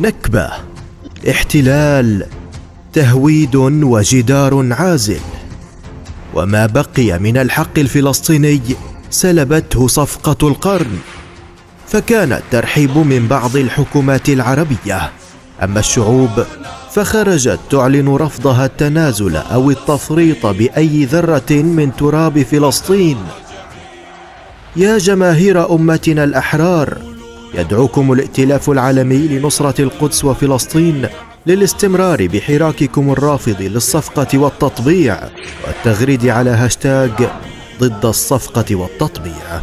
نكبة، احتلال، تهويد وجدار عازل، وما بقي من الحق الفلسطيني سلبته صفقة القرن. فكان الترحيب من بعض الحكومات العربية، أما الشعوب فخرجت تعلن رفضها التنازل أو التفريط بأي ذرة من تراب فلسطين. يا جماهير أمتنا الأحرار، يدعوكم الائتلاف العالمي لنصرة القدس وفلسطين للاستمرار بحراككم الرافض للصفقة والتطبيع والتغريد على هاشتاج ضد الصفقة والتطبيع.